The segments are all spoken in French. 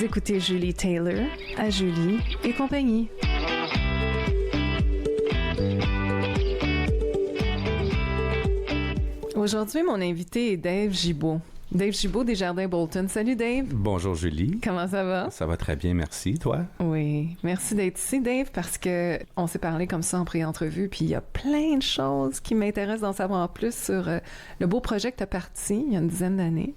Vous écoutez Julie Taylor à Julie et compagnie. Aujourd'hui, mon invité est Dave Gibault. Dave Gibault des Jardins Bolton. Salut Dave. Bonjour Julie. Comment ça va? Ça va très bien, merci. Toi? Oui, merci d'être ici Dave parce que on s'est parlé comme ça en pré-entrevue puis il y a plein de choses qui m'intéressent d'en savoir plus sur le beau projet que tu as parti il y a une dizaine d'années.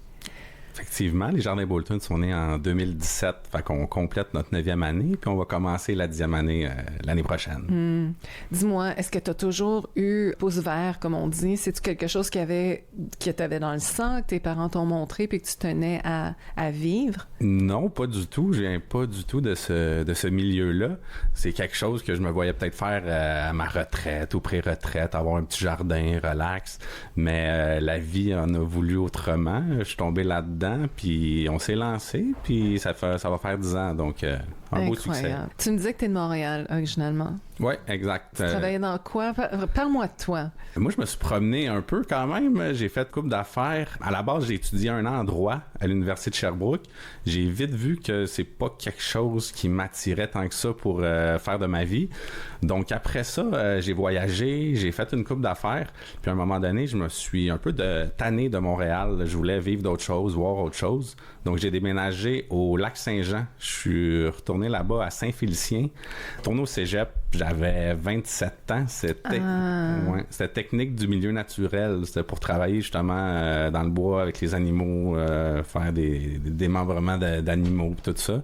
Effectivement, les Jardins Bolton sont nés en 2017, fait qu'on complète notre 9e année, puis on va commencer la 10e année l'année prochaine. Dis-moi, est-ce que tu as toujours eu pouce vert, comme on dit? C'est-tu quelque chose que t'avais dans le sang, que tes parents t'ont montré, puis que tu tenais à vivre? Non, pas du tout. Je viens pas du tout de ce milieu-là. C'est quelque chose que je me voyais peut-être faire à ma retraite ou pré-retraite, avoir un petit jardin, relax. Mais la vie en a voulu autrement. Je suis tombé là-dedans. Puis on s'est lancé, puis ça va faire 10 ans, donc un beau succès. Tu me disais que tu es de Montréal, originalement. Oui, exact. Tu travaillais dans quoi? Parle-moi de toi. Moi, je me suis promené un peu quand même. J'ai fait une couple d'affaires. À la base, j'ai étudié 1 an en droit à l'Université de Sherbrooke. J'ai vite vu que c'est pas quelque chose qui m'attirait tant que ça pour faire de ma vie. Donc après ça, j'ai voyagé, j'ai fait une couple d'affaires. Puis à un moment donné, je me suis un peu tanné de Montréal. Je voulais vivre d'autres choses, voir autre chose. Donc j'ai déménagé au Lac-Saint-Jean. Je suis retourné là-bas à Saint-Félicien. Tourné au cégep. J'avais 27 ans. C'était technique du milieu naturel. C'était pour travailler justement dans le bois avec les animaux, faire des démembrements d'animaux tout ça.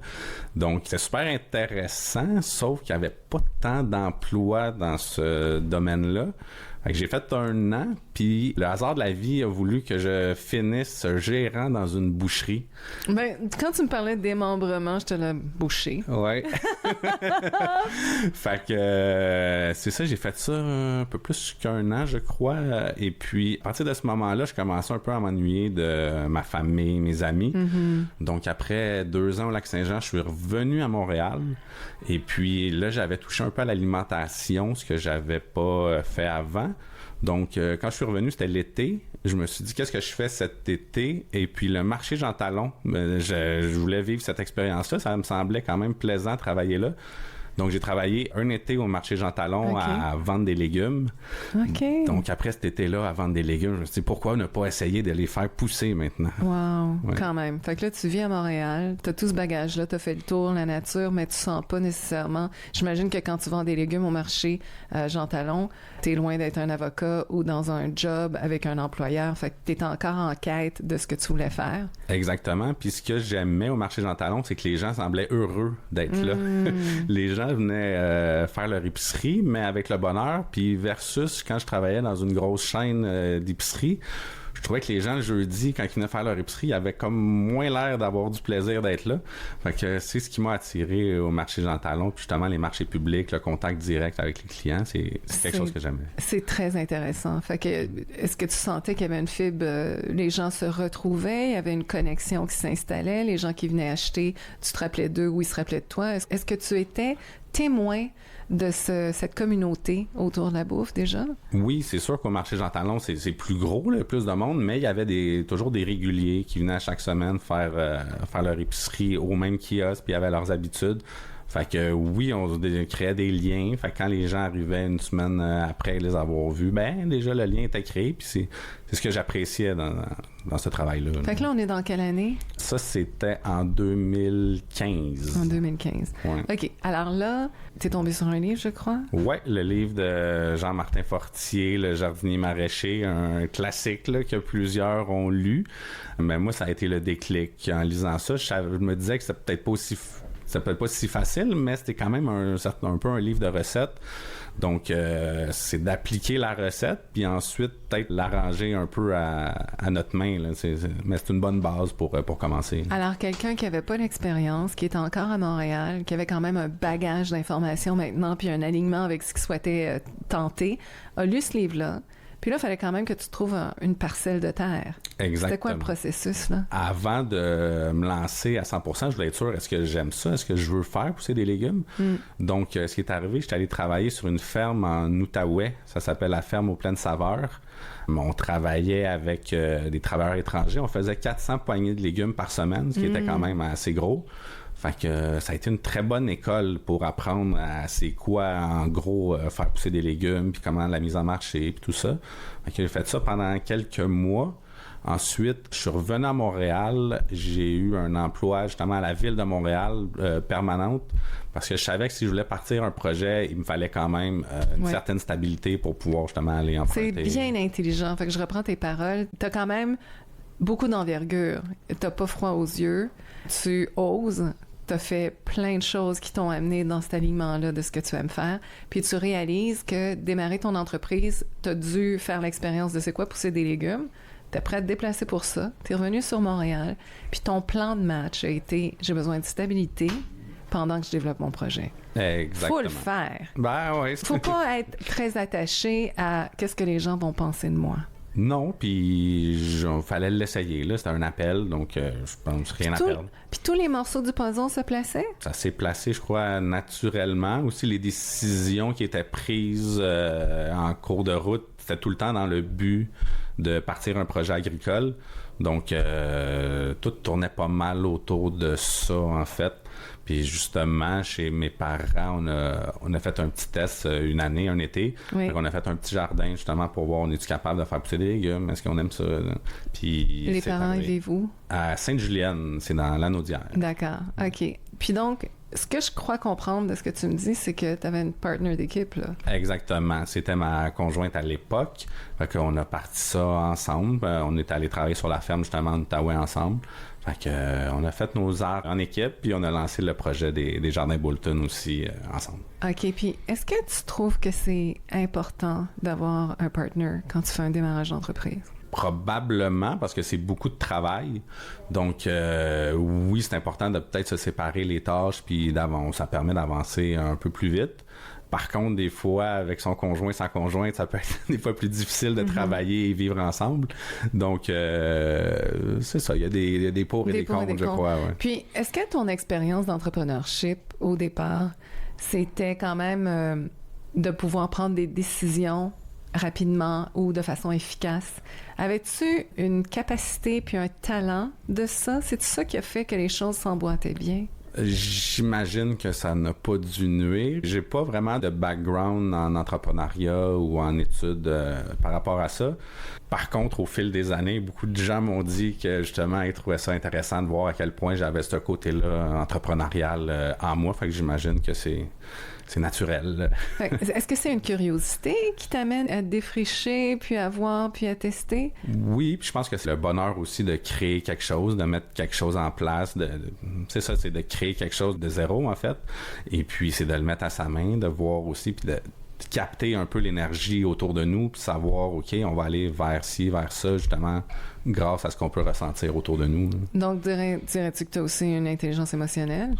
Donc c'était super intéressant, sauf qu'il n'y avait pas tant d'emploi dans ce domaine-là. Fait que j'ai fait 1 an, puis le hasard de la vie a voulu que je finisse gérant dans une boucherie. Ben, quand tu me parlais de démembrement, je te l'ai bouché. Ouais. Fait que c'est ça, j'ai fait ça un peu plus qu'1 an, je crois. Et puis, à partir de ce moment-là, je commençais un peu à m'ennuyer de ma famille, mes amis. Mm-hmm. Donc, après 2 ans au Lac-Saint-Jean, je suis revenu à Montréal. Et puis là, j'avais touché un peu à l'alimentation, ce que j'avais pas fait avant. Donc, quand je suis revenu, c'était l'été. Je me suis dit, qu'est-ce que je fais cet été? Et puis, le marché Jean Talon, je voulais vivre cette expérience-là. Ça me semblait quand même plaisant de travailler là. Donc, j'ai travaillé un été au marché Jean Talon à vendre des légumes. Okay. Donc, après cet été-là, à vendre des légumes, je me suis dit, pourquoi ne pas essayer de les faire pousser maintenant? Wow, quand même. Fait que là, tu vis à Montréal, t'as tout ce bagage-là, t'as fait le tour, la nature, mais tu sens pas nécessairement... J'imagine que quand tu vends des légumes au marché Jean Talon, t'es loin d'être un avocat ou dans un job avec un employeur. Fait que t'es encore en quête de ce que tu voulais faire. Exactement. Puis ce que j'aimais au marché Jean Talon, c'est que les gens semblaient heureux d'être là. Les gens venaient faire leur épicerie, mais avec le bonheur. Puis versus quand je travaillais dans une grosse chaîne d'épicerie, je trouvais que les gens, le jeudi, quand ils venaient faire leur épicerie, ils avaient comme moins l'air d'avoir du plaisir d'être là. Fait que c'est ce qui m'a attiré au marché Jean Talon. Puis justement, les marchés publics, le contact direct avec les clients, c'est quelque chose que j'aimais. C'est très intéressant. Fait que, est-ce que tu sentais qu'il y avait une fibre, les gens se retrouvaient, il y avait une connexion qui s'installait, les gens qui venaient acheter, tu te rappelais d'eux ou ils se rappelaient de toi? Est-ce que tu étais témoin de cette communauté autour de la bouffe déjà? Oui, c'est sûr qu'au marché Jean Talon, c'est plus gros, là, plus de monde, mais il y avait toujours des réguliers qui venaient à chaque semaine faire leur épicerie au même kiosque, puis ils avaient leurs habitudes. Fait que oui, on créait des liens. Fait que quand les gens arrivaient une semaine après les avoir vus, ben déjà le lien était créé. Puis c'est ce que j'appréciais dans ce travail-là. Fait que là, on est dans quelle année? Ça, c'était en 2015. En 2015. Ouais. OK. Alors là, t'es tombé sur un livre, je crois? Ouais, le livre de Jean-Martin Fortier, Le jardinier maraîcher, un classique là, que plusieurs ont lu. Mais moi, ça a été le déclic. En lisant ça, je me disais que c'était peut-être pas aussi... Ça peut être pas si facile, mais c'était quand même un peu un livre de recettes. Donc, c'est d'appliquer la recette, puis ensuite, peut-être l'arranger un peu à notre main. Là. Mais c'est une bonne base pour commencer. Alors, quelqu'un qui avait pas d'expérience, qui est encore à Montréal, qui avait quand même un bagage d'informations maintenant, puis un alignement avec ce qu'il souhaitait tenter, a lu ce livre-là. Puis là, il fallait quand même que tu trouves une parcelle de terre. Exactement. C'était quoi le processus, là? Avant de me lancer à 100%, je voulais être sûr, est-ce que j'aime ça? Est-ce que je veux faire pousser des légumes? Donc, ce qui est arrivé, j'étais allé travailler sur une ferme en Outaouais. Ça s'appelle la ferme aux Pleines Saveurs. On travaillait avec des travailleurs étrangers. On faisait 400 poignées de légumes par semaine, ce qui était quand même assez gros. Fait que ça a été une très bonne école pour apprendre à c'est quoi, en gros, faire pousser des légumes, puis comment la mise en marché, puis tout ça. Fait que j'ai fait ça pendant quelques mois. Ensuite, je suis revenu à Montréal. J'ai eu un emploi justement à la ville de Montréal permanente parce que je savais que si je voulais partir un projet, il me fallait quand même une certaine stabilité pour pouvoir justement aller emprunter. C'est bien intelligent. Fait que je reprends tes paroles. T'as quand même beaucoup d'envergure. T'as pas froid aux yeux. Tu oses. T'as fait plein de choses qui t'ont amené dans cet alignement-là de ce que tu aimes faire. Puis tu réalises que démarrer ton entreprise, t'as dû faire l'expérience de c'est quoi pousser des légumes. T'es prêt à te déplacer pour ça. T'es revenu sur Montréal. Puis ton plan de match a été j'ai besoin de stabilité pendant que je développe mon projet. Exactement. Faut le faire. Ben oui. Faut pas être très attaché à qu'est-ce que les gens vont penser de moi. Non, puis fallait l'essayer. Là, c'était un appel, donc je pense rien à perdre. Puis tous les morceaux du puzzle se plaçaient? Ça s'est placé, je crois, naturellement. Aussi, les décisions qui étaient prises en cours de route, c'était tout le temps dans le but de partir un projet agricole. Donc, tout tournait pas mal autour de ça, en fait. Puis justement, chez mes parents, on a fait un petit test une année, un été. Oui. On a fait un petit jardin, justement, pour voir on est-tu capable de faire pousser des légumes, est-ce qu'on aime ça? Puis les parents, ils vivent où? À Sainte-Julienne, c'est dans l'Anaudière. D'accord, OK. Puis donc, ce que je crois comprendre de ce que tu me dis, c'est que tu avais une partner d'équipe, là. Exactement. C'était ma conjointe à l'époque. Fait qu'on a parti ça ensemble. On est allé travailler sur la ferme, justement, en Outaouais ensemble. Fait que, on a fait nos arts en équipe, puis on a lancé le projet des Jardins Bolton aussi ensemble. OK. Puis, est-ce que tu trouves que c'est important d'avoir un partner quand tu fais un démarrage d'entreprise? Probablement, parce que c'est beaucoup de travail. Donc, oui, c'est important de peut-être se séparer les tâches, puis ça permet d'avancer un peu plus vite. Par contre, des fois, avec son conjoint, sa conjointe, ça peut être des fois plus difficile de travailler et vivre ensemble. Donc, c'est ça. Il y a des pour et des contre, je crois. Ouais. Puis, est-ce que ton expérience d'entrepreneurship, au départ, c'était quand même de pouvoir prendre des décisions rapidement ou de façon efficace? Avais-tu une capacité puis un talent de ça? C'est ça qui a fait que les choses s'emboîtaient bien? J'imagine que ça n'a pas dû nuire. J'ai pas vraiment de background en entrepreneuriat ou en études par rapport à ça. Par contre, au fil des années, beaucoup de gens m'ont dit que justement, ils trouvaient ça intéressant de voir à quel point j'avais ce côté-là entrepreneurial en moi. Fait que j'imagine que c'est naturel. Est-ce que c'est une curiosité qui t'amène à défricher, puis à voir, puis à tester? Oui, puis je pense que c'est le bonheur aussi de créer quelque chose, de mettre quelque chose en place. C'est ça, c'est de créer quelque chose de zéro, en fait. Et puis, c'est de le mettre à sa main, de voir aussi, puis de capter un peu l'énergie autour de nous, puis savoir, OK, on va aller vers ci, vers ça, justement, grâce à ce qu'on peut ressentir autour de nous. Donc, dirais-tu que tu as aussi une intelligence émotionnelle?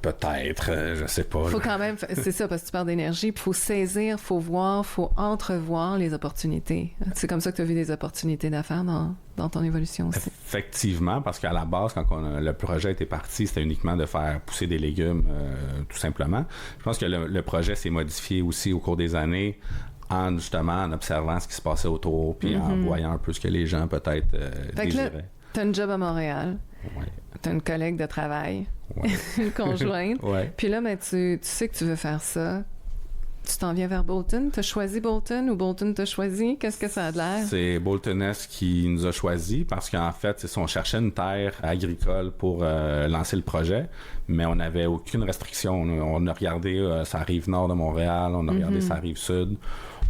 Peut-être, je sais pas. Faut quand même, c'est ça, parce que tu parles d'énergie, il faut saisir, faut voir, faut entrevoir les opportunités. C'est comme ça que tu as vu des opportunités d'affaires dans ton évolution aussi. Effectivement, parce qu'à la base, quand le projet était parti, c'était uniquement de faire pousser des légumes, tout simplement. Je pense que le projet s'est modifié aussi au cours des années en observant ce qui se passait autour, puis en voyant un peu ce que les gens peut-être désiraient. Tu as une job à Montréal. Ouais. Tu as une collègue de travail, une conjointe. Puis là, ben, tu sais que tu veux faire ça. Tu t'en viens vers Bolton. Tu as choisi Bolton ou Bolton t'a choisi? Qu'est-ce que ça a de l'air? C'est Boltonès qui nous a choisis parce qu'en fait, on cherchait une terre agricole pour lancer le projet, mais on n'avait aucune restriction. On a regardé sa rive nord de Montréal, on a regardé sa rive sud.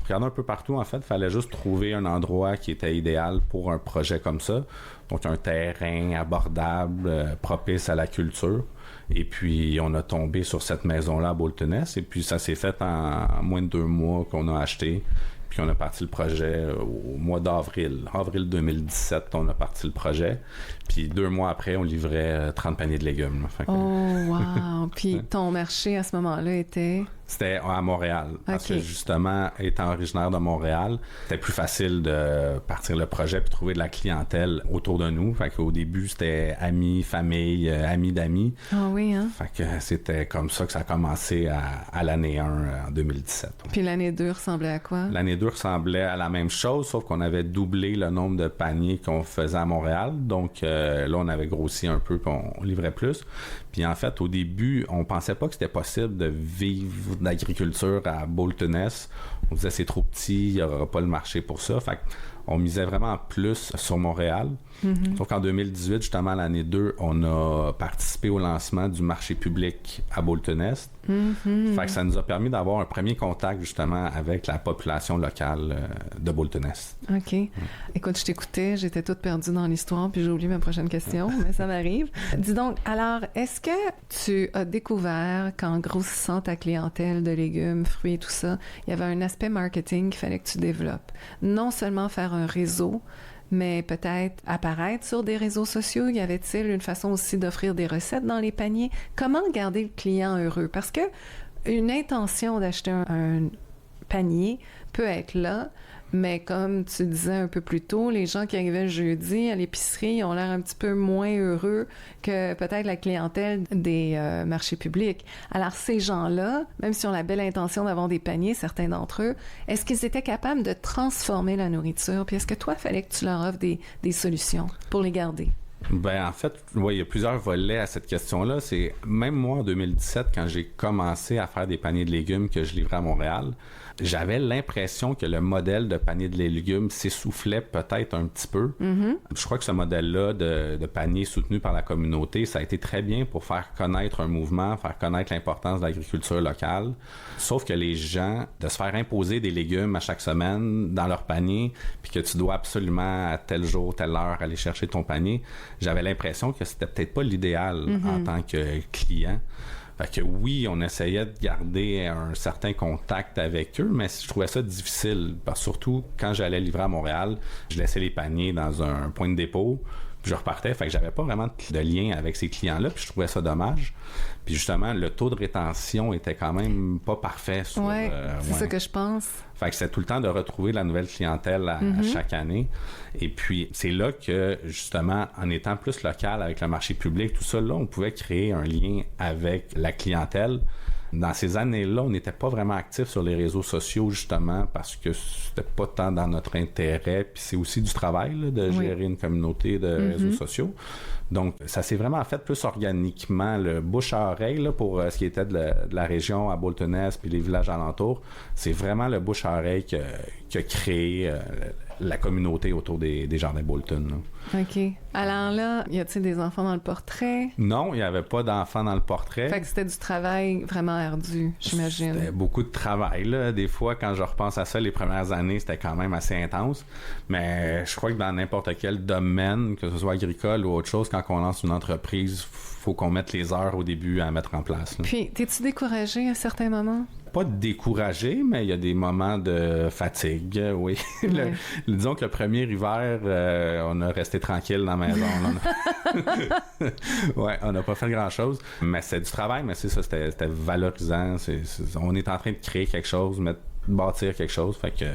On regardait un peu partout, en fait. Il fallait juste trouver un endroit qui était idéal pour un projet comme ça. Donc, un terrain abordable, propice à la culture. Et puis, on a tombé sur cette maison-là à Boltonès. Et puis, ça s'est fait en moins de 2 mois qu'on a acheté. Puis, on a parti le projet au mois d'avril. Avril 2017, on a parti le projet. Puis, 2 mois après, on livrait 30 paniers de légumes. Fait que... Oh, wow! Puis, ton marché à ce moment-là était... C'était à Montréal. Parce que justement, étant originaire de Montréal, c'était plus facile de partir le projet puis trouver de la clientèle autour de nous. Fait qu'au début, c'était amis, famille, amis d'amis. Ah oui, hein? Fait que c'était comme ça que ça a commencé à l'année 1 en 2017. Ouais. Puis l'année 2 ressemblait à quoi? L'année 2 ressemblait à la même chose, sauf qu'on avait doublé le nombre de paniers qu'on faisait à Montréal. Donc là, on avait grossi un peu puis on livrait plus. Puis en fait, au début, on pensait pas que c'était possible de vivre d'agriculture à Bolton-Est. On disait c'est trop petit, il n'y aura pas le marché pour ça. Fait qu'on misait vraiment plus sur Montréal. Mm-hmm. Sauf qu'en 2018, justement, l'année 2, on a participé au lancement du marché public à Bolton-Est. Mm-hmm. Fait que ça nous a permis d'avoir un premier contact, justement, avec la population locale de Bolton-Est. OK. Écoute, je t'écoutais, j'étais toute perdue dans l'histoire, puis j'ai oublié ma prochaine question, mais ça m'arrive. Dis donc, alors, est-ce que tu as découvert qu'en grossissant ta clientèle de légumes, fruits et tout ça, il y avait un aspect marketing qu'il fallait que tu développes? Non seulement faire un réseau, mais peut-être apparaître sur des réseaux sociaux. Y avait-il une façon aussi d'offrir des recettes dans les paniers? Comment garder le client heureux? Parce que une intention d'acheter un panier peut être là, mais comme tu disais un peu plus tôt, les gens qui arrivaient jeudi à l'épicerie ont l'air un petit peu moins heureux que peut-être la clientèle des marchés publics. Alors ces gens-là, même s'ils ont la belle intention d'avoir des paniers, certains d'entre eux, est-ce qu'ils étaient capables de transformer la nourriture? Puis est-ce que toi, il fallait que tu leur offres des solutions pour les garder? Ben en fait, ouais, il y a plusieurs volets à cette question-là. C'est même moi en 2017, quand j'ai commencé à faire des paniers de légumes que je livrais à Montréal, j'avais l'impression que le modèle de panier de légumes s'essoufflait peut-être un petit peu. Mm-hmm. Je crois que ce modèle-là de panier soutenu par la communauté, ça a été très bien pour faire connaître un mouvement, faire connaître l'importance de l'agriculture locale. Sauf que les gens, de se faire imposer des légumes à chaque semaine dans leur panier, puis que tu dois absolument à tel jour, telle heure aller chercher ton panier, j'avais l'impression que c'était peut-être pas l'idéal en tant que client. Fait que oui, on essayait de garder un certain contact avec eux, mais je trouvais ça difficile. Parce que surtout, quand j'allais livrer à Montréal, je laissais les paniers dans un point de dépôt, puis je repartais. Fait que j'avais pas vraiment de lien avec ces clients-là, puis je trouvais ça dommage. Puis justement, le taux de rétention était quand même pas parfait. Oui, c'est ça que je pense. Fait que c'est tout le temps de retrouver la nouvelle clientèle à chaque année. Et puis, c'est là que, justement, en étant plus local avec le marché public, tout ça, là, on pouvait créer un lien avec la clientèle. Dans ces années-là, on n'était pas vraiment actifs sur les réseaux sociaux, justement, parce que c'était pas tant dans notre intérêt. Puis c'est aussi du travail, là, de gérer une communauté de réseaux sociaux. Donc, ça s'est vraiment fait plus organiquement, le bouche à oreille, là, pour ce qui était de la région à Bolton-Est puis les villages alentours. C'est vraiment le bouche à oreille qui a créé la communauté autour des jardins Bolton. Là. OK. Alors là, y a-t-il des enfants dans le portrait? Non, il n'y avait pas d'enfants dans le portrait. Fait que c'était du travail vraiment ardu, j'imagine. C'était beaucoup de travail, là. Des fois, quand je repense à ça, les premières années, c'était quand même assez intense. Mais je crois que dans n'importe quel domaine, que ce soit agricole ou autre chose, quand on lance une entreprise, faut qu'on mette les heures au début à mettre en place. Là. Puis, t'es-tu découragé à un certain moment? Pas découragé, mais il y a des moments de fatigue, oui. Disons que le premier hiver, on a resté tranquille dans la maison. Ouais, on n'a pas fait grand-chose, mais c'est du travail, mais c'est ça, c'était valorisant. On est en train de créer quelque chose, bâtir quelque chose, fait que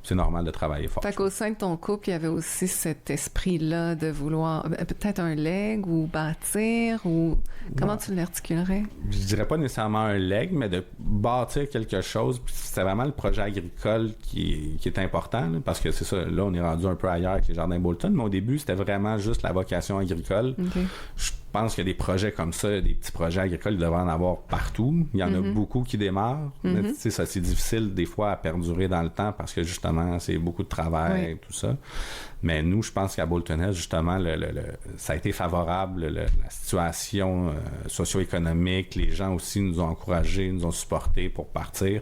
c'est normal de travailler fort. Fait qu'au sein de ton couple, il y avait aussi cet esprit-là de vouloir peut-être un legs ou bâtir ou comment tu l'articulerais? Je dirais pas nécessairement un legs, mais de bâtir quelque chose. Puis c'était vraiment le projet agricole qui est important, là, parce que c'est ça, là on est rendu un peu ailleurs avec les jardins Bolton, mais au début c'était vraiment juste la vocation agricole. Okay. Je pense qu'il y a des projets comme ça, des petits projets agricoles, il devrait en avoir partout. Il y en a beaucoup qui démarrent. Mais tu sais, ça c'est difficile des fois à perdurer dans le temps parce que justement, c'est beaucoup de travail et tout ça. Mais nous, je pense qu'à Bolton-Est, justement, ça a été favorable, la situation socio-économique. Les gens aussi nous ont encouragés, nous ont supportés pour partir.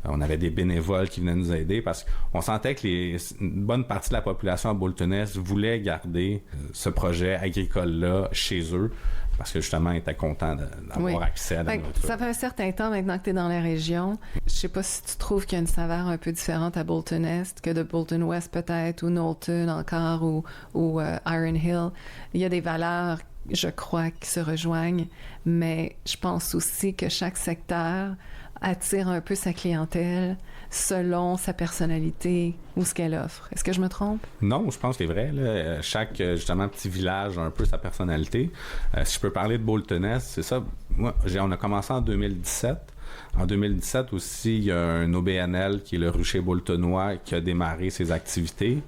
On avait des bénévoles qui venaient nous aider parce qu'on sentait que une bonne partie de la population à Bolton-Est voulait garder ce projet agricole-là chez eux parce que justement, ils étaient contents d'avoir accès à la nourriture. Ça fait un certain temps maintenant que tu es dans la région. Je sais pas si tu trouves qu'il y a une saveur un peu différente à Bolton-Est que de Bolton-Ouest peut-être, ou Knowlton encore, ou Iron Hill. Il y a des valeurs, je crois, qui se rejoignent, mais je pense aussi que chaque secteur attire un peu sa clientèle selon sa personnalité ou ce qu'elle offre. Est-ce que je me trompe? Non, je pense que c'est vrai. Là. Chaque, justement, petit village a un peu sa personnalité. Si je peux parler de Boltonès, c'est ça. Moi, on a commencé en 2017. En 2017 aussi, il y a un OBNL qui est le Rucher Boltonois qui a démarré ses activités.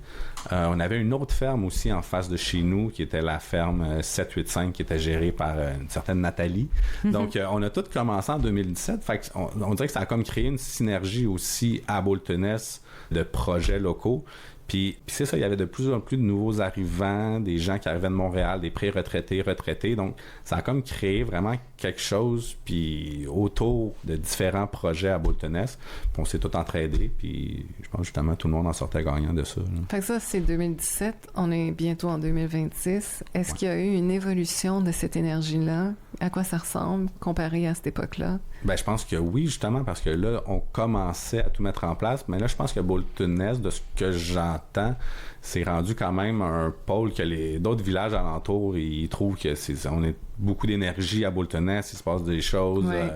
On avait une autre ferme aussi en face de chez nous qui était la ferme 785 qui était gérée par une certaine Nathalie. Donc, on a tout commencé en 2017. Fait on dirait que ça a comme créé une synergie aussi à Boltonès de projets locaux. Puis c'est ça, il y avait de plus en plus de nouveaux arrivants, des gens qui arrivaient de Montréal, des pré-retraités, retraités. Donc, ça a comme créé vraiment quelque chose, puis autour de différents projets à Boltonès. Puis on s'est tout entraidés, puis je pense justement tout le monde en sortait gagnant de ça. Là. Fait que ça, c'est 2017. On est bientôt en 2026. Est-ce qu'il y a eu une évolution de cette énergie-là? À quoi ça ressemble comparé à cette époque-là? Ben, je pense que oui, justement, parce que là, on commençait à tout mettre en place. Mais là, je pense que Boltonès, de ce que j'entends, c'est rendu quand même un pôle que les d'autres villages alentours, ils trouvent que on est beaucoup d'énergie à Boltonès, il se passe des choses, ouais.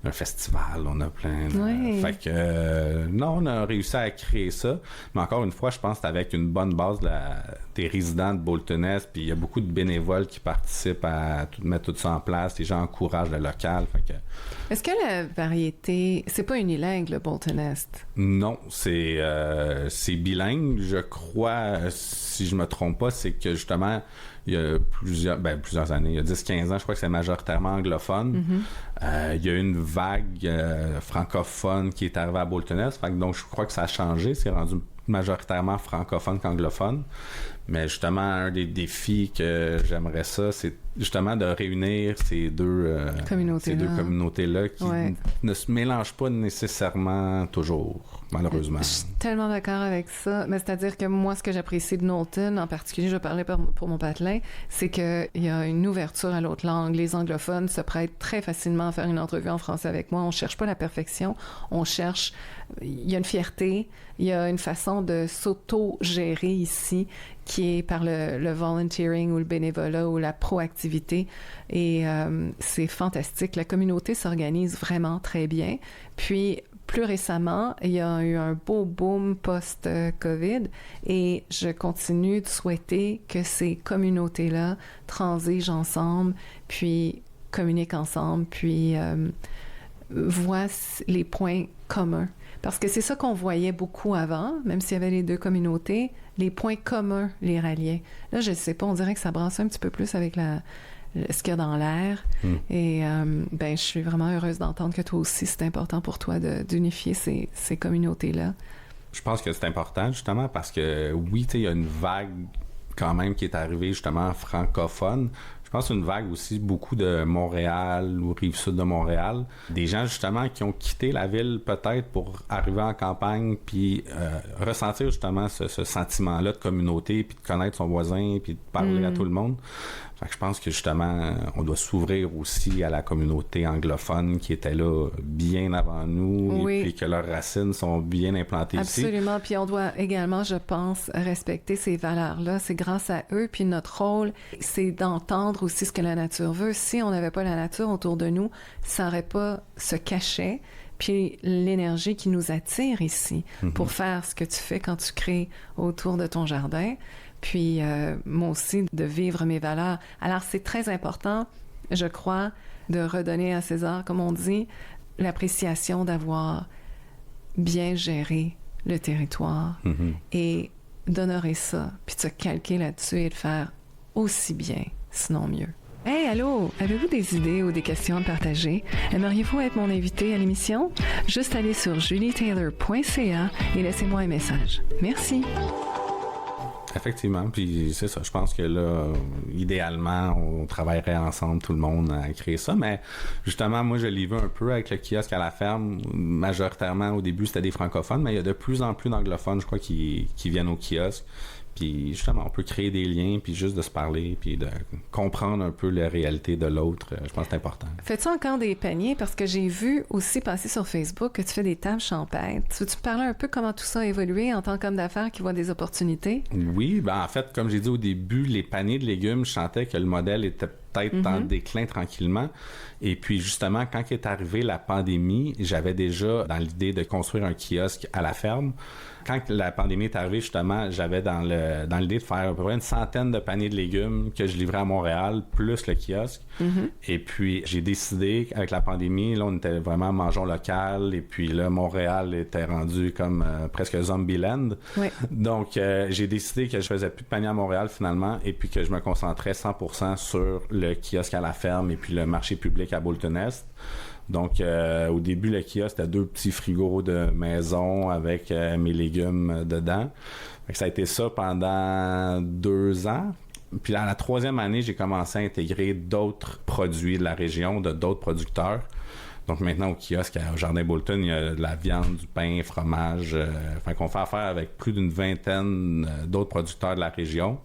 Un festival, on a plein de... Ouais. Fait que, non, on a réussi à créer ça, mais encore une fois, je pense que c'est avec une bonne base des résidents de Boltonès, puis il y a beaucoup de bénévoles qui participent à mettre tout ça en place, les gens encouragent le local, fait que... Est-ce que la variété, c'est pas unilingue, le Boltonès? Non, c'est bilingue, je crois, si je me trompe pas, c'est que justement, il y a plusieurs années, il y a 10-15 ans, je crois que c'est majoritairement anglophone. Il y a une vague francophone qui est arrivée à Boltonès, donc je crois que ça a changé, c'est rendu majoritairement francophone qu'anglophone. Mais justement, un des défis que j'aimerais ça, c'est justement de réunir ces deux communautés-là qui ne se mélangent pas nécessairement toujours, malheureusement. Je suis tellement d'accord avec ça. Mais c'est-à-dire que moi, ce que j'apprécie de Knowlton, en particulier, je parlais pour mon patelin, c'est qu'il y a une ouverture à l'autre langue. Les anglophones se prêtent très facilement à faire une entrevue en français avec moi. On cherche pas la perfection. On cherche... Il y a une fierté, il y a une façon de s'auto-gérer ici qui est par le volunteering ou le bénévolat ou la proactivité. Et c'est fantastique. La communauté s'organise vraiment très bien. Puis, plus récemment, il y a eu un beau boom post-COVID et je continue de souhaiter que ces communautés-là transigent ensemble, puis communiquent ensemble, puis voient les points communs. Parce que c'est ça qu'on voyait beaucoup avant, même s'il y avait les deux communautés, les points communs les ralliaient. Là, je ne sais pas, on dirait que ça brasse un petit peu plus avec ce qu'il y a dans l'air. Et je suis vraiment heureuse d'entendre que toi aussi, c'est important pour toi d'unifier ces communautés-là. Je pense que c'est important, justement, parce que oui, il y a une vague quand même qui est arrivée, justement, francophone. Je pense une vague aussi beaucoup de Montréal ou Rive-Sud de Montréal. Des gens, justement, qui ont quitté la ville peut-être pour arriver en campagne puis ressentir, justement, ce sentiment-là de communauté puis de connaître son voisin puis de parler à tout le monde. Fait que je pense que, justement, on doit s'ouvrir aussi à la communauté anglophone qui était là bien avant nous et puis que leurs racines sont bien implantées ici. Absolument. Puis on doit également, je pense, respecter ces valeurs-là. C'est grâce à eux. Puis notre rôle, c'est d'entendre aussi ce que la nature veut. Si on n'avait pas la nature autour de nous, ça n'aurait pas ce cachet puis l'énergie qui nous attire ici pour faire ce que tu fais quand tu crées autour de ton jardin. Puis moi aussi, de vivre mes valeurs. Alors, c'est très important, je crois, de redonner à César, comme on dit, l'appréciation d'avoir bien géré le territoire et d'honorer ça, puis de se calquer là-dessus et de faire aussi bien, sinon mieux. Hey, allô! Avez-vous des idées ou des questions à partager? Aimeriez-vous être mon invité à l'émission? Juste allez sur julietaylor.ca et laissez-moi un message. Merci! Effectivement, puis c'est ça, je pense que là, idéalement, on travaillerait ensemble, tout le monde, à créer ça, mais justement, moi, je l'ai vu un peu avec le kiosque à la ferme, majoritairement, au début, c'était des francophones, mais il y a de plus en plus d'anglophones, je crois, qui viennent au kiosque, puis justement, on peut créer des liens, puis juste de se parler, puis de comprendre un peu la réalité de l'autre, je pense que c'est important. Fais-tu encore des paniers? Parce que j'ai vu aussi passer sur Facebook que tu fais des tables champêtres. Tu veux-tu me parler un peu comment tout ça a évolué en tant qu'homme d'affaires qui voit des opportunités? Oui, en fait, comme j'ai dit au début, les paniers de légumes, je sentais que le modèle était peut-être en déclin tranquillement. Et puis justement, quand est arrivée la pandémie, j'avais déjà dans l'idée de construire un kiosque à la ferme. Quand la pandémie est arrivée, justement, j'avais dans l'idée de faire à peu près une centaine de paniers de légumes que je livrais à Montréal, plus le kiosque. Et puis, j'ai décidé, avec la pandémie, là, on était vraiment mangeons local. Et puis là, Montréal était rendu comme presque Zombieland. Oui. Donc, j'ai décidé que je faisais plus de paniers à Montréal, finalement, et puis que je me concentrais 100% sur le kiosque à la ferme et puis le marché public à Bolton-Est. Donc, au début, le kiosque, c'était 2 petits frigos de maison avec mes légumes dedans. Fait que ça a été ça pendant 2 ans. Puis à la 3e année, j'ai commencé à intégrer d'autres produits de la région, de d'autres producteurs. Donc maintenant, au kiosque, au Jardin Bolton, il y a de la viande, du pain, fromage. Fait qu'on fait affaire avec plus d'une vingtaine d'autres producteurs de la région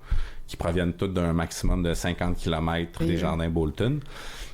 qui proviennent tous d'un maximum de 50 km des Jardins Bolton.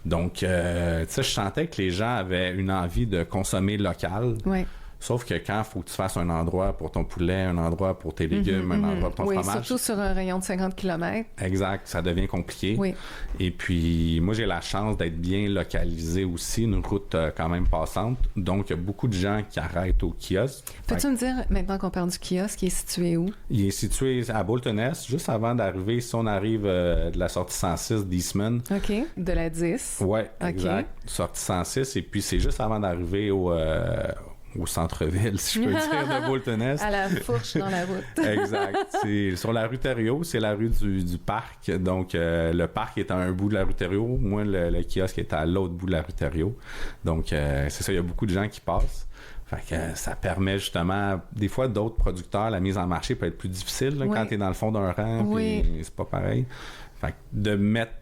Donc, tu sais, je sentais que les gens avaient une envie de consommer local. Oui. Sauf que quand il faut que tu fasses un endroit pour ton poulet, un endroit pour tes légumes, un endroit pour ton fromage. Oui, surtout sur un rayon de 50 km. Exact, ça devient compliqué. Oui. Et puis, moi, j'ai la chance d'être bien localisé aussi, une route quand même passante. Donc, il y a beaucoup de gens qui arrêtent au kiosque. Peux-tu me dire, maintenant qu'on parle du kiosque, il est situé où? Il est situé à Bolton-Est, juste avant d'arriver, si on arrive de la sortie 106 d'Eastman. OK, de la 10. Oui, exact. Sortie 106, et puis c'est juste avant d'arriver au centre-ville, si je peux dire, de Bolton-Est. À la fourche dans la route. Exact. C'est sur la rue Thériault, c'est la rue du parc. Donc, le parc est à un bout de la rue Thériault. Moi, le kiosque est à l'autre bout de la rue Thériault. Donc, c'est ça, il y a beaucoup de gens qui passent. Fait que ça permet justement, des fois, d'autres producteurs, la mise en marché peut être plus difficile là, quand tu es dans le fond d'un rang, puis c'est pas pareil. Fait que de mettre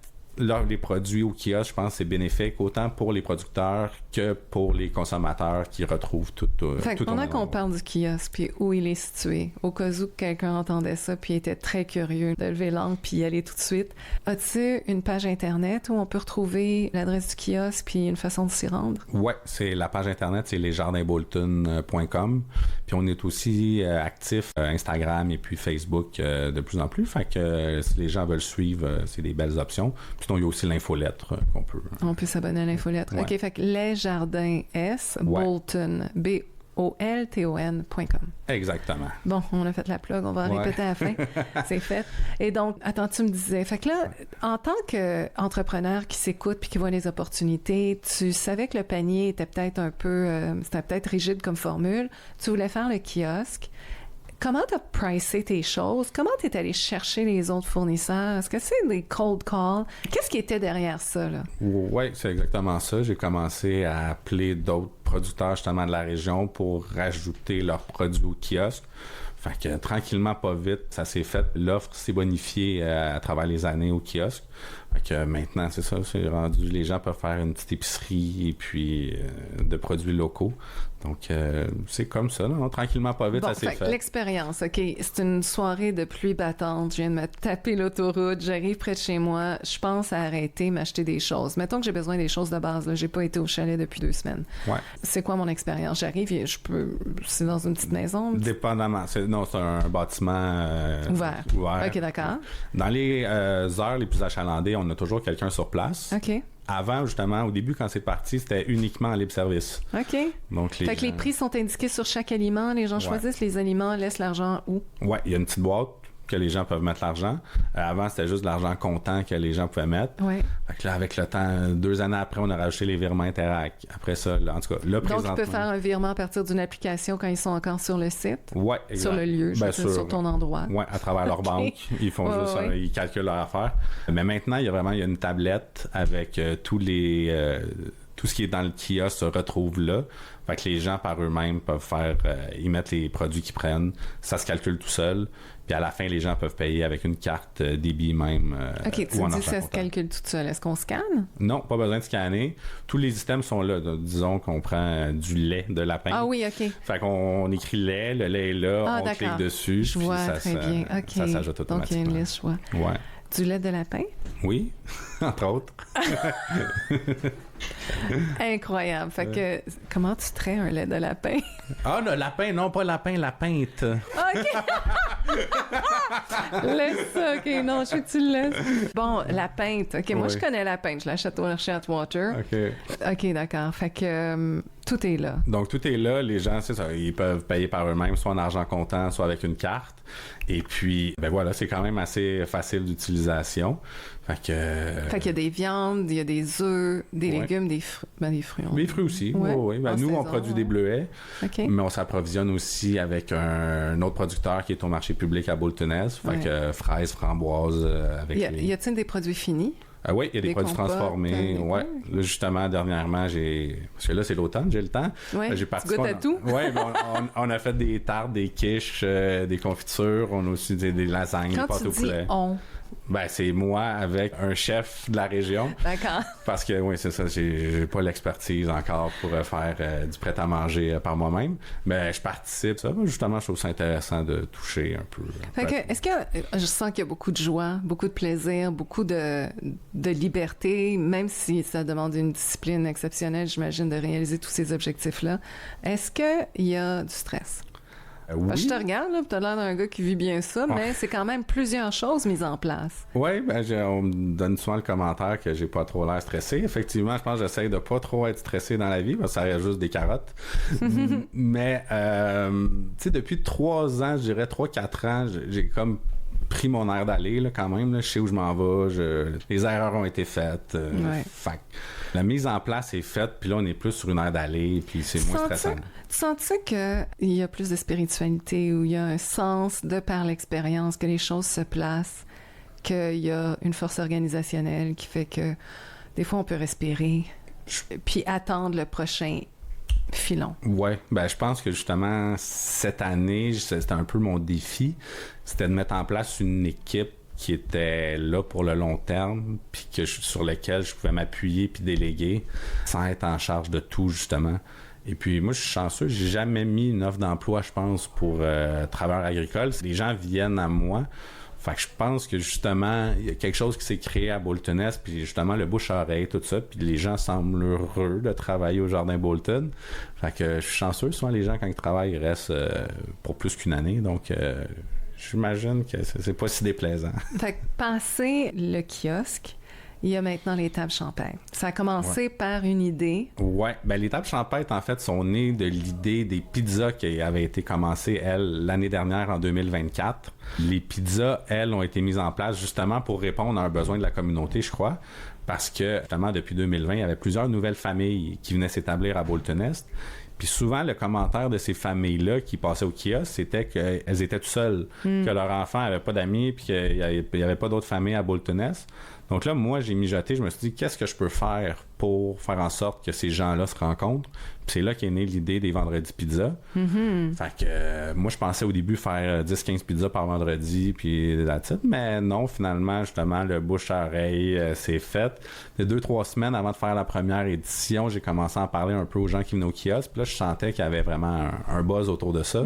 les produits au kiosque, je pense que c'est bénéfique autant pour les producteurs que pour les consommateurs qui retrouvent tout fait que pendant qu'on parle du kiosque puis où il est situé, au cas où quelqu'un entendait ça puis était très curieux de lever l'angle puis y aller tout de suite, as-tu une page internet où on peut retrouver l'adresse du kiosque puis une façon de s'y rendre? Ouais, c'est la page internet, c'est lesjardinbolton.com. Puis on est aussi actif Instagram et puis Facebook de plus en plus. Fait que si les gens veulent suivre, c'est des belles options. Puis sinon, il y a aussi l'infolettre qu'on peut... On peut s'abonner à l'infolettre. Ouais. OK, fait que lesjardins Bolton, BOLTON.com. Exactement. Bon, on a fait la plug, on va en répéter à la fin. C'est fait. Et donc, attends, tu me disais, fait que là, en tant qu'entrepreneur qui s'écoute puis qui voit les opportunités, tu savais que le panier était peut-être un peu, c'était peut-être rigide comme formule. Tu voulais faire le kiosque. Comment tu as pricé tes choses? Comment tu es allé chercher les autres fournisseurs? Est-ce que c'est des cold calls? Qu'est-ce qui était derrière ça, là? Oui, c'est exactement ça. J'ai commencé à appeler d'autres producteurs justement de la région pour rajouter leurs produits au kiosque. Fait que tranquillement, pas vite, ça s'est fait. L'offre s'est bonifiée à travers les années au kiosque. Fait que maintenant, c'est ça, c'est rendu, les gens peuvent faire une petite épicerie et puis de produits locaux. Donc, c'est comme ça, là, tranquillement, pas vite, bon, ça s'est fait. L'expérience, OK, c'est une soirée de pluie battante, je viens de me taper l'autoroute, j'arrive près de chez moi, je pense à arrêter, m'acheter des choses. Mettons que j'ai besoin des choses de base, là, j'ai pas été au chalet depuis 2 semaines. Ouais. C'est quoi mon expérience? J'arrive et c'est dans une petite maison? Dépendamment. C'est un bâtiment ouvert. OK, d'accord. Dans les heures les plus achalandées, on a toujours quelqu'un sur place. OK. Avant, justement, au début, quand c'est parti, c'était uniquement en libre-service. OK. Donc, fait que les prix sont indiqués sur chaque aliment. Les gens choisissent les aliments, laissent l'argent où? Oui, il y a une petite boîte que les gens peuvent mettre l'argent. Avant, c'était juste de l'argent comptant que les gens pouvaient mettre. Ouais. Fait que là, avec le temps, 2 années après, on a rajouté les virements Interac. Après ça, là, en tout cas, là, présentement... Donc, tu peux faire un virement à partir d'une application quand ils sont encore sur le site? Oui, exact. Sur le lieu, sur ton endroit? Oui, à travers leur banque. Ils font ils calculent leur affaire. Mais maintenant, il y a une tablette avec tout ce qui est dans le kiosque se retrouve là. Fait que les gens, par eux-mêmes, peuvent ils mettent les produits qu'ils prennent. Ça se calcule tout seul. Puis à la fin, les gens peuvent payer avec une carte débit même. OK, tu me dis que ça se calcule tout seul. Est-ce qu'on scanne? Non, pas besoin de scanner. Tous les items sont là. Donc, disons qu'on prend du lait de lapin. Ah oui, OK. Fait qu'on écrit lait, le lait est là, on clique dessus. Je vois, puis bien. OK. Ça s'ajoute automatiquement. Donc, il y a une liste, je vois. Ouais. Du lait de lapin? Oui, entre autres. Incroyable. Fait que, comment tu traites un lait de lapin? Ah, le lapin, non, pas lapin, la pinte. OK! Laisse ça, OK, non, je veux que tu le laisses. Bon, la pinte. OK, moi, Oui. je connais la pinte. Je l'achète au marché Atwater. OK. OK, d'accord. Fait que tout est là. Donc, tout est là. Les gens, c'est ça, ils peuvent payer par eux-mêmes, soit en argent comptant, soit avec une carte. Et puis, ben voilà, c'est quand même assez facile d'utilisation. Fait qu'il y a des viandes, il y a des œufs, des Ouais. légumes, des fruits. Ben, des fruits. des fruits aussi. Ouais. Oui. Ben, En nous, on saison, produit ouais. des bleuets, OK. mais on s'approvisionne aussi avec un autre producteur qui est au marché public à Boltonès. Fait Ouais. que fraises, framboises, avec les... Y a-t-il des produits finis? Oui, il y a des produits compotes, transformés. des- Ouais. Là, justement, dernièrement, parce que là, c'est l'automne, j'ai le temps. Ouais. J'ai Tu goûtes à tout? Oui, on a fait des tartes, des quiches, des confitures. On a aussi des lasagnes, des Quand pâtes tu au dis poulet. on, Ben, c'est moi avec un chef de la région. d'accord. Parce que, oui, c'est ça, j'ai pas l'expertise encore pour faire du prêt-à-manger par moi-même. Mais je participe. Ça, justement, je trouve ça intéressant de toucher un peu. Fait que, est-ce que je sens qu'il y a beaucoup de joie, beaucoup de plaisir, beaucoup de liberté, même si ça demande une discipline exceptionnelle, j'imagine, de réaliser tous ces objectifs-là. Est-ce qu'il y a du stress? Oui. Parce que je te regarde, là, tu as l'air d'un gars qui vit bien ça, mais c'est quand même plusieurs choses mises en place. Oui, ben, on me donne souvent le commentaire que j'ai pas trop l'air stressé. Effectivement, je pense que j'essaie de pas trop être stressé dans la vie, parce que ça reste juste des carottes. Mais, tu sais, depuis 3 ans, je dirais 3-4 ans, j'ai comme pris mon air d'aller, là, quand même. Là. Je sais où je m'en vais. Les erreurs ont été faites. Ouais. Fait que la mise en place est faite, puis là, on est plus sur une aire d'aller, puis c'est moins stressant. Tu sens-tu qu'il y a plus de spiritualité, où il y a un sens de par l'expérience, que les choses se placent, qu'il y a une force organisationnelle qui fait que des fois, on peut respirer, puis attendre le prochain filon? Ouais, ben je pense que justement cette année, c'était un peu mon défi, c'était de mettre en place une équipe qui était là pour le long terme, puis sur lequel je pouvais m'appuyer puis déléguer sans être en charge de tout justement. Et puis moi je suis chanceux, j'ai jamais mis une offre d'emploi, je pense, pour travailleurs agricoles. Les gens viennent à moi. Fait que je pense que justement, il y a quelque chose qui s'est créé à Boltonès, puis justement le bouche-à-oreille, tout ça, puis les gens semblent heureux de travailler au Jardin Bolton. Fait que je suis chanceux, souvent les gens quand ils travaillent, ils restent pour plus qu'une année, donc j'imagine que c'est pas si déplaisant. Fait que passé le kiosque, il y a maintenant les tables champêtres. Ça a commencé par une idée. Ouais, ben les tables champêtres, en fait, sont nées de l'idée des pizzas qui avaient été commencées, elles, l'année dernière, en 2024. Les pizzas, elles, ont été mises en place justement pour répondre à un besoin de la communauté, je crois, parce que, justement, depuis 2020, il y avait plusieurs nouvelles familles qui venaient s'établir à Bolton-Est. Puis souvent, le commentaire de ces familles-là qui passaient au kiosque, c'était qu'elles étaient toutes seules, que leurs enfants n'avaient pas d'amis, puis qu'il n'y avait pas d'autres familles à Bolton-Est. Donc là, moi, j'ai mijoté, je me suis dit, qu'est-ce que je peux faire pour faire en sorte que ces gens-là se rencontrent? Puis c'est là qu'est née l'idée des vendredis pizza. Fait que moi, je pensais au début faire 10-15 pizzas par vendredi, puis that's it. Mais non, finalement, justement, le bouche à oreille c'est fait. De 2-3 semaines avant de faire la première édition, j'ai commencé à en parler un peu aux gens qui venaient au kiosque. Puis là, je sentais qu'il y avait vraiment un buzz autour de ça.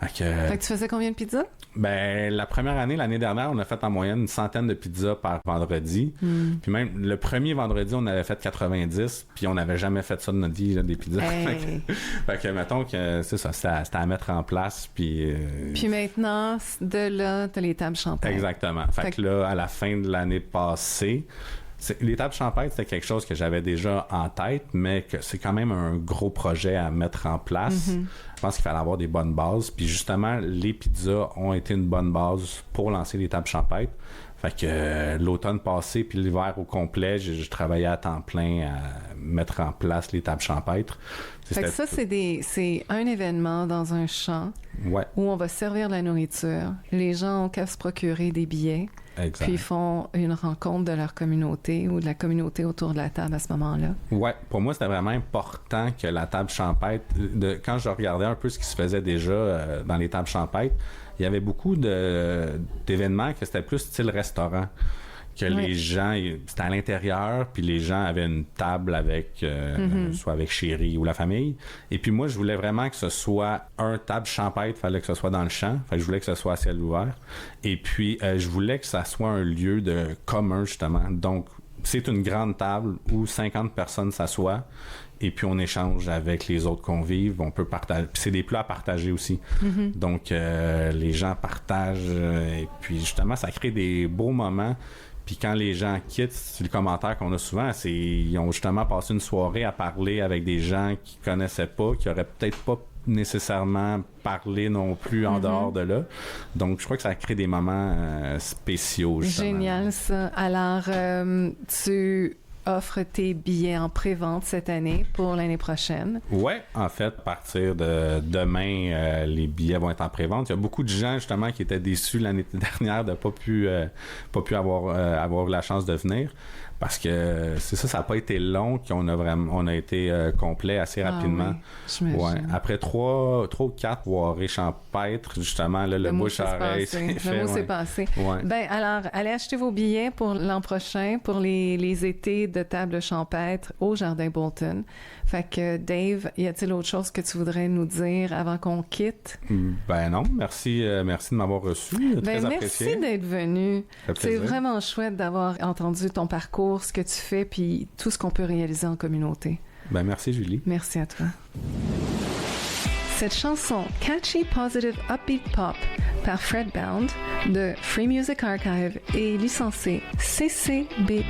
Fait que tu faisais combien de pizzas? Ben, la première année, l'année dernière, on a fait en moyenne une centaine de pizzas par vendredi. Puis même le premier vendredi, on avait fait 90, puis on n'avait jamais fait ça de notre vie, là, des pizzas. Hey. Fait que mettons que c'est ça, c'était à mettre en place. Puis maintenant, de là, t'as les tables champêtres. exactement. Fait que là, à la fin de l'année passée, les tables champêtres, c'était quelque chose que j'avais déjà en tête, mais que c'est quand même un gros projet à mettre en place. Je pense qu'il fallait avoir des bonnes bases. Puis justement, les pizzas ont été une bonne base pour lancer les tables champêtres. Fait que l'automne passé puis l'hiver au complet, je travaillais à temps plein à mettre en place les tables champêtres. Fait que ça, c'est un événement dans un champ Ouais, où on va servir de la nourriture. Les gens ont qu'à se procurer des billets, exact. puis ils font une rencontre de leur communauté ou de la communauté autour de la table à ce moment-là. Ouais, pour moi, c'était vraiment important que la table champêtre, quand je regardais un peu ce qui se faisait déjà dans les tables champêtres, il y avait beaucoup d'événements que c'était plus style restaurant. Que les gens, c'était à l'intérieur, puis les gens avaient une table avec, soit avec chérie ou la famille. Et puis moi, je voulais vraiment que ce soit un table champêtre, fallait que ce soit dans le champ. Fait que je voulais que ce soit à ciel ouvert. Et puis, je voulais que ça soit un lieu de commun, justement. Donc, c'est une grande table où 50 personnes s'assoient. Et puis on échange avec les autres convives, on peut partager. Puis c'est des plats à partager aussi. Donc les gens partagent et puis justement ça crée des beaux moments. Puis quand les gens quittent, le commentaire qu'on a souvent, c'est ils ont justement passé une soirée à parler avec des gens qu'ils connaissaient pas, qui auraient peut-être pas nécessairement parlé non plus en dehors de là. Donc je crois que ça crée des moments spéciaux. Justement. Génial ça. Alors tu offre tes billets en pré-vente cette année pour l'année prochaine. Ouais, en fait, à partir de demain, les billets vont être en pré-vente. Il y a beaucoup de gens, justement, qui étaient déçus l'année dernière de pas pu avoir la chance de venir. Parce que c'est ça, ça n'a pas été long on a été complet assez rapidement. Oui, ouais. Après 3 ou 4 soirées champêtres, justement, là, le bouche-à-oreille s'est fait. Le mot s'est passé. Ouais. Ben, alors, allez acheter vos billets pour l'an prochain, pour les étés de table champêtre au Jardin Bolton. Fait que, Dave, y a-t-il autre chose que tu voudrais nous dire avant qu'on quitte? Ben non, merci de m'avoir reçu. Très apprécié. Merci d'être venu. C'est vraiment chouette d'avoir entendu ton parcours, ce que tu fais, puis tout ce qu'on peut réaliser en communauté. Ben merci, Julie. Merci à toi. Cette chanson Catchy Positive Upbeat Pop par Fred Bound de Free Music Archive est licenciée CC BY.